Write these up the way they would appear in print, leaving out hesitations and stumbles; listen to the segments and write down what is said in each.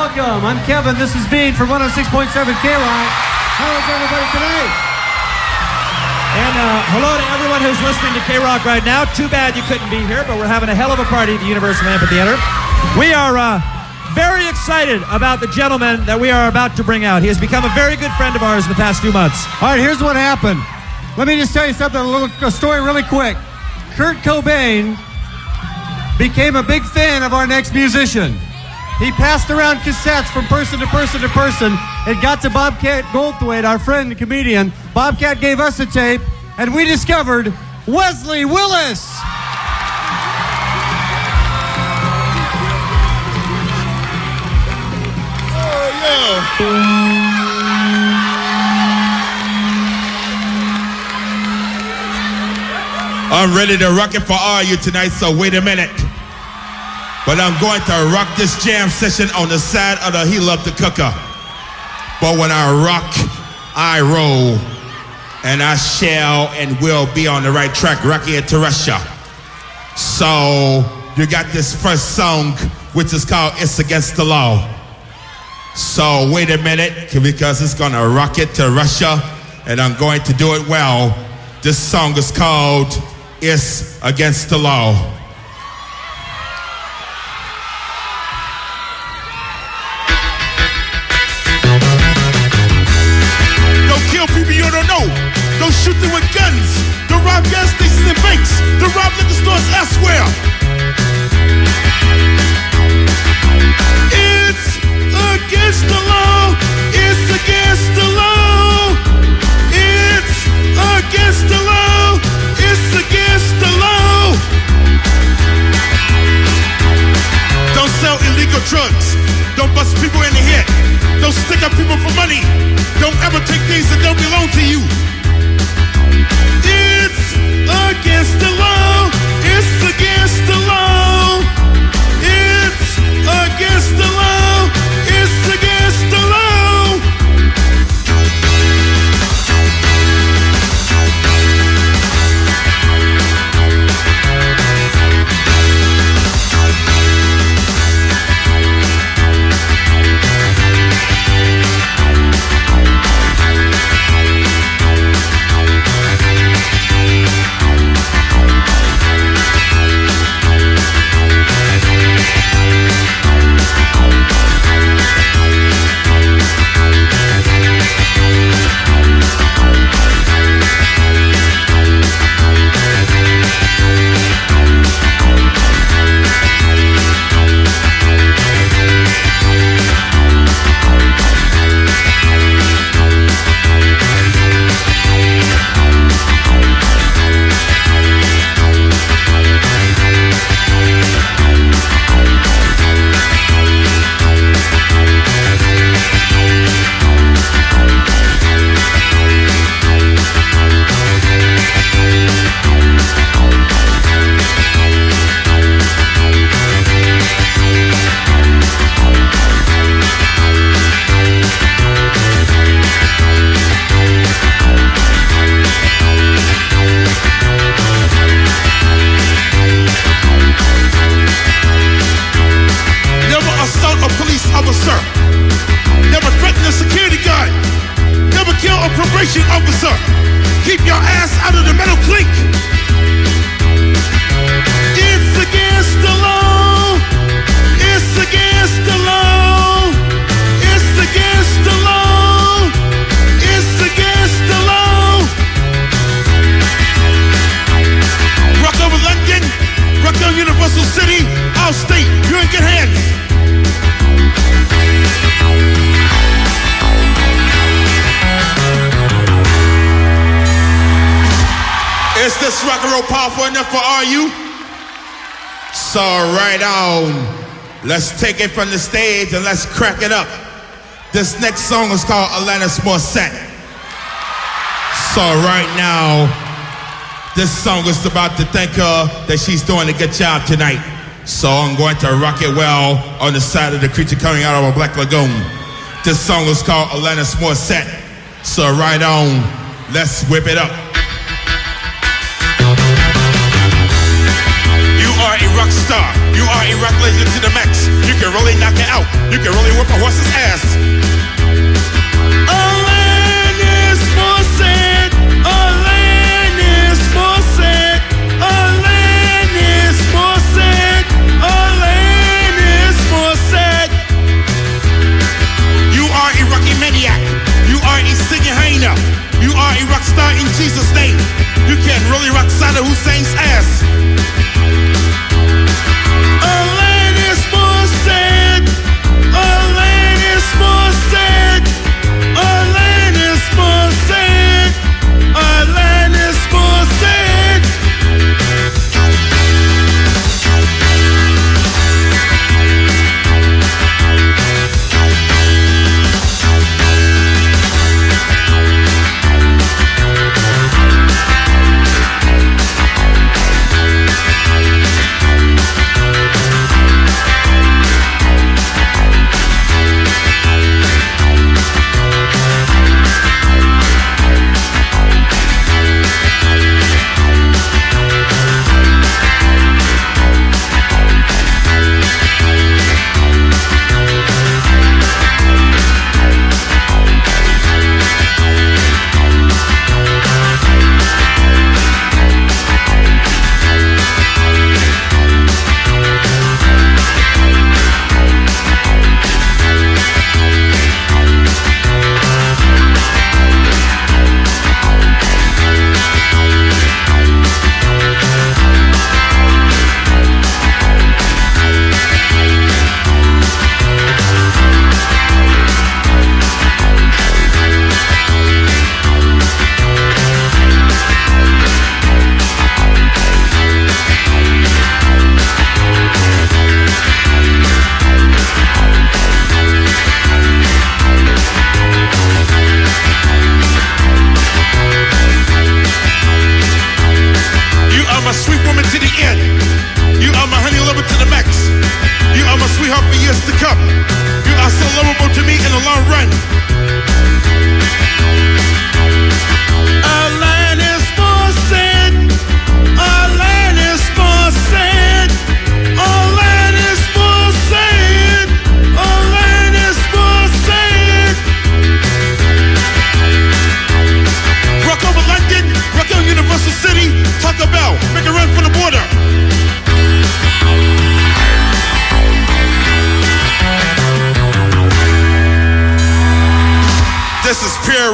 welcome. I'm Kevin. This is Bean from 106.7 KROQ. How is everybody today? And hello to everyone who's listening to KROQ right now. Too bad you couldn't be here, but we're having a hell of a party at the Universal Amphitheater. We are very excited about the gentleman that we are about to bring out. He has become a very good friend of ours in the past few months. All right, here's what happened. Let me just tell you something, a story really quick. Kurt Cobain became a big fan of our next musician. He passed around cassettes from person to person to person. It got to Bobcat Goldthwait, our friend and comedian. Bobcat gave us a tape, and we discovered Wesley Willis. Oh, yeah. I'm ready to rock it for all you tonight, so wait a minute. But I'm going to rock this jam session on the side of the heel of the cooker. But when I rock, I roll. And I shall and will be on the right track, rocking it to Russia. So you got this first song, which is called It's Against the Law. So wait a minute, because it's gonna rock it to Russia, and I'm going to do it well. This song is called It's Against the Law. People you don't know, don't shoot them with guns, don't rob gas stations and banks, don't rob liquor stores elsewhere. It's against the law, it's against the law, it's against the law, it's against the law. Don't sell illegal drugs, don't bust people in the head, don't stick up people for money. Don't ever take things that don't belong to you. It's against the law. It's against the law. It's against the law. It's against the law. Is this rock and roll powerful enough for all you? So right on, let's take it from the stage and let's crack it up. This next song is called Alanis Morrissette. So right now, this song is about to thank her that she's doing a good job tonight. So I'm going to rock it well on the side of the creature coming out of a black lagoon. This song is called Alanis Morrissette. So right on, let's whip it up. You are a rock star. You are a rock legend to the max. You can really knock it out. You can really work whip a horse's ass. Alanis Morrissette, Alanis Morrissette, Alanis Morrissette, Alanis Morrissette. You are a rocky maniac. You are a singing hyena. You are a rock star in Jesus' name. You can really rock Saddam Hussein's ass. Alanis Morrissette, Alanis Morrissette, Alanis Morrissette, Alanis Morrissette.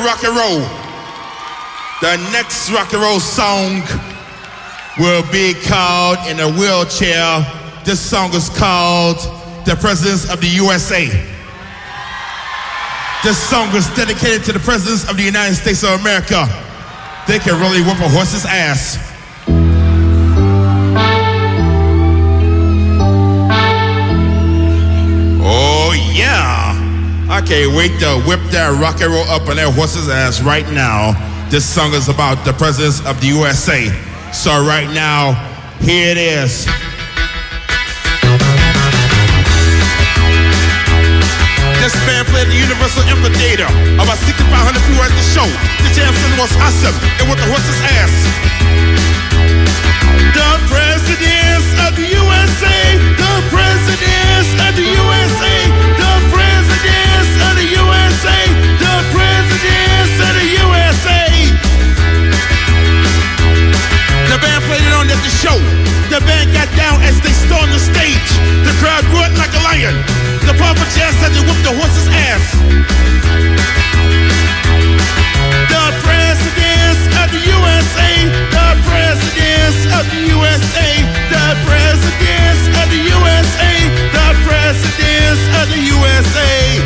Rock and roll. The next rock and roll song will be called In a Wheelchair. This song is called The Presidents of the USA. This song is dedicated to the Presidents of the United States of America. They can really whip a horse's ass. Oh yeah. I can't wait to whip that rock and roll up on that horse's ass right now. This song is about the presidents of the USA. So right now, here it is. This band played the Universal Amphitheater. About 6,500 people at the show. The jam session was awesome. It whipped the horse's ass. The presidents of the USA. The presidents of the USA. The presidents of the USA. The presidents of the USA. The band played it on at the show. The band got down as they stormed the stage. The crowd roared like a lion. The Papa Jazz had to whip the horse's ass. The presidents of the USA. The presidents of the USA. The presidents of the USA. The presidents of the USA.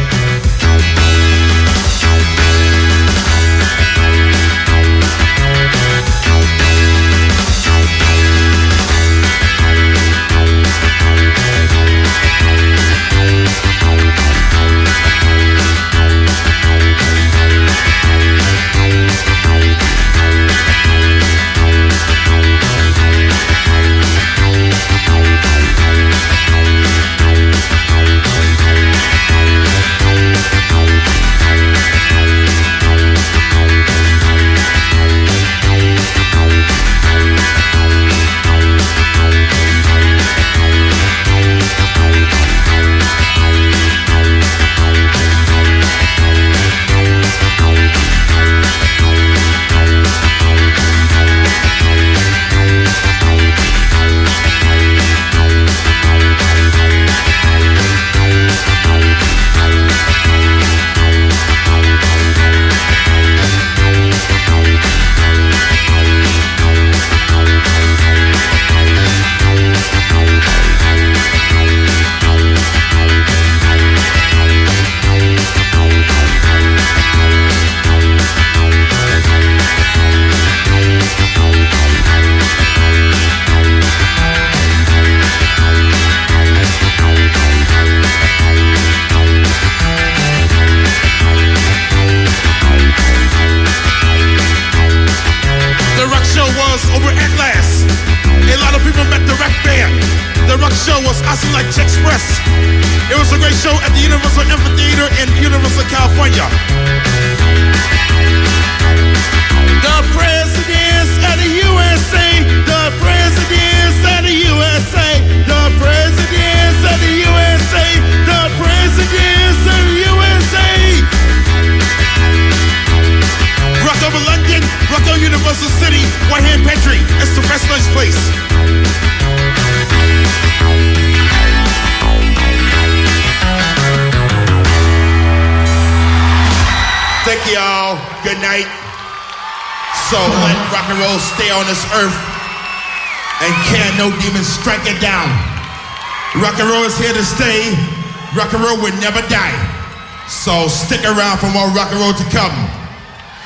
Universal Great Show at the Universal Amphitheater in Universal, California. The presidents of the USA, the presidents of the USA, the presidents of the USA, the presidents of the USA. Rock over London, rock over Universal City, White Hand Pantry, it's the best lunch place. Thank y'all. Good night. So let rock and roll stay on this earth, and can no demon strike it down. Rock and roll is here to stay. Rock and roll will never die. So stick around for more rock and roll to come.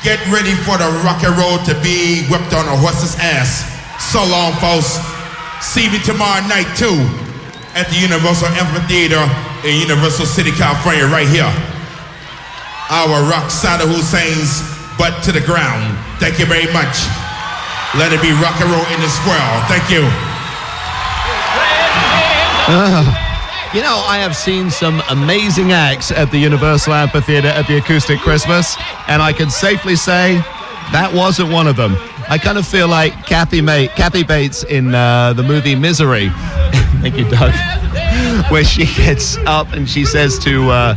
Get ready for the rock and roll to be whipped on a horse's ass. So long, folks. See me tomorrow night too at the Universal Amphitheater in Universal City, California, right here. Our rock Saddam Hussein's butt to the ground. Thank you very much. Let it be rock and roll in this world. Thank you. You know, I have seen some amazing acts at the Universal Amphitheater at the Acoustic Xmas, and I can safely say that wasn't one of them. I kind of feel like Kathy Bates in the movie Misery. Thank you, Doug. Where she gets up and she says to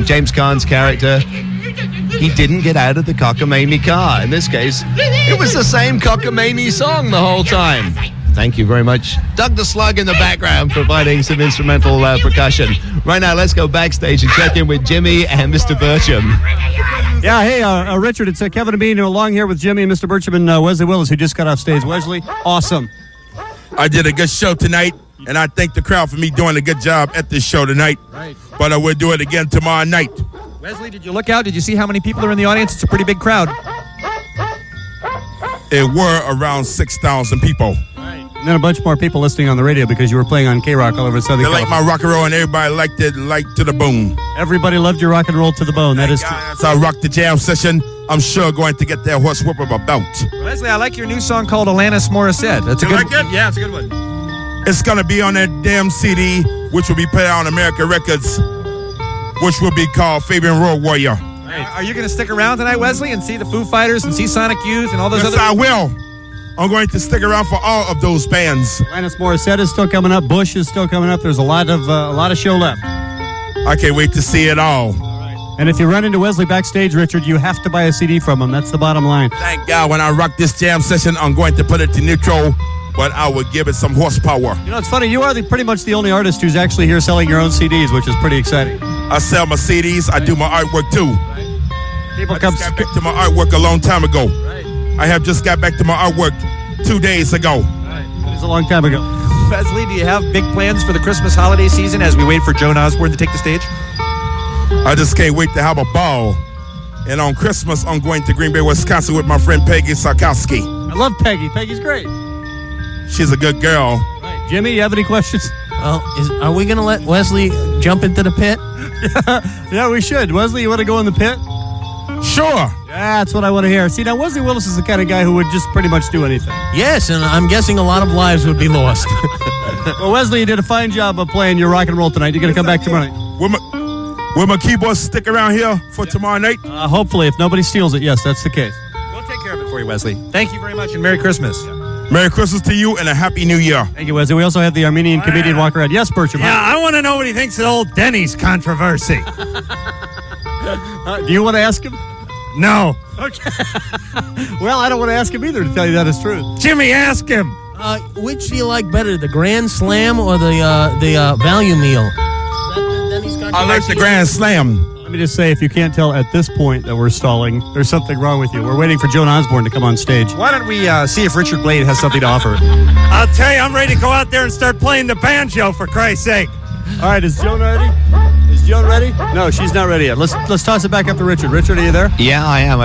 James Caan's character, he didn't get out of the cockamamie car. In this case, it was the same cockamamie song the whole time. Thank you very much, Doug the Slug in the background, providing some instrumental percussion. Right now, let's go backstage and check in with Jimmy and Mr. Burcham. Yeah, hey, Richard, it's Kevin and Bean along here with Jimmy and Mr. Burcham and Wesley Willis, who just got off stage. Wesley, awesome. I did a good show tonight, and I thank the crowd for me doing a good job at this show tonight. Right. But I will do it again tomorrow night. Wesley, did you look out? Did you see how many people are in the audience? It's a pretty big crowd. It were around 6,000 people. And then a bunch more people listening on the radio because you were playing on KROQ all over Southern They like California. my rock and roll, and everybody liked it, like to the bone. Everybody loved your rock and roll to the bone. That is true. As I rock the jam session, I'm sure going to get that horse whip of a belt. Wesley, I like your new song called Alanis Morrissette. That's a You good like it? Yeah, it's a good one. It's going to be on that damn CD, which will be put out on American Records, which will be called Fabian Road Warrior. Right. Are you going to stick around tonight, Wesley, and see the Foo Fighters and see Sonic Youth and all those Yes, other... I will. I'm going to stick around for all of those bands. Alanis Morissette is still coming up. Bush is still coming up. There's a lot of show left. I can't wait to see it all. And if you run into Wesley backstage, Richard, you have to buy a CD from him. That's the bottom line. Thank God, when I rock this jam session, I'm going to put it to neutral, but I will give it some horsepower. You know, it's funny. You are pretty much the only artist who's actually here selling your own CDs, which is pretty exciting. I sell my CDs. I do my artwork too. People I come. just got back to my artwork a long time ago. I have just got back to my artwork 2 days ago. It was a long time ago. Wesley, do you have big plans for the Christmas holiday season as we wait for Joan Osborne to take the stage? I just can't wait to have a ball. And on Christmas, I'm going to Green Bay, Wisconsin with my friend Peggy Sarkowski. I love Peggy. Peggy's great. She's a good girl. Right. Jimmy, you have any questions? Well, are we going to let Wesley jump into the pit? Yeah, we should. Wesley, you want to go in the pit? Sure. Yeah, that's what I want to hear. See, now Wesley Willis is the kind of guy who would just pretty much do anything. Yes, and I'm guessing a lot of lives would be lost. Well, Wesley, you did a fine job of playing your rock and roll tonight. You're going to come back tomorrow night. Will my keyboard stick around here for tomorrow night? Hopefully, if nobody steals it, yes, that's the case. We'll take care of it for you, Wesley. Thank you very much, and Merry Christmas. Merry Christmas to you and a Happy New Year. Thank you, Wesley. We also have the Armenian comedian walk around. Yes, Bertram. Yeah, I want to know what he thinks of old Denny's controversy. Do you want to ask him? No. Okay. Well, I don't want to ask him either, to tell you that is true. Jimmy, ask him. Which do you like better, the Grand Slam or the value meal? I like the Grand Slam. Let me just say, if you can't tell at this point that we're stalling, there's something wrong with you. We're waiting for Joan Osborne to come on stage. Why don't we see if Richard Blade has something to offer? I'll tell you, I'm ready to go out there and start playing the banjo, for Christ's sake. All right, is Joan ready? Is Joan ready? No, she's not ready yet. Let's toss it back up to Richard. Richard, are you there? Yeah, I am.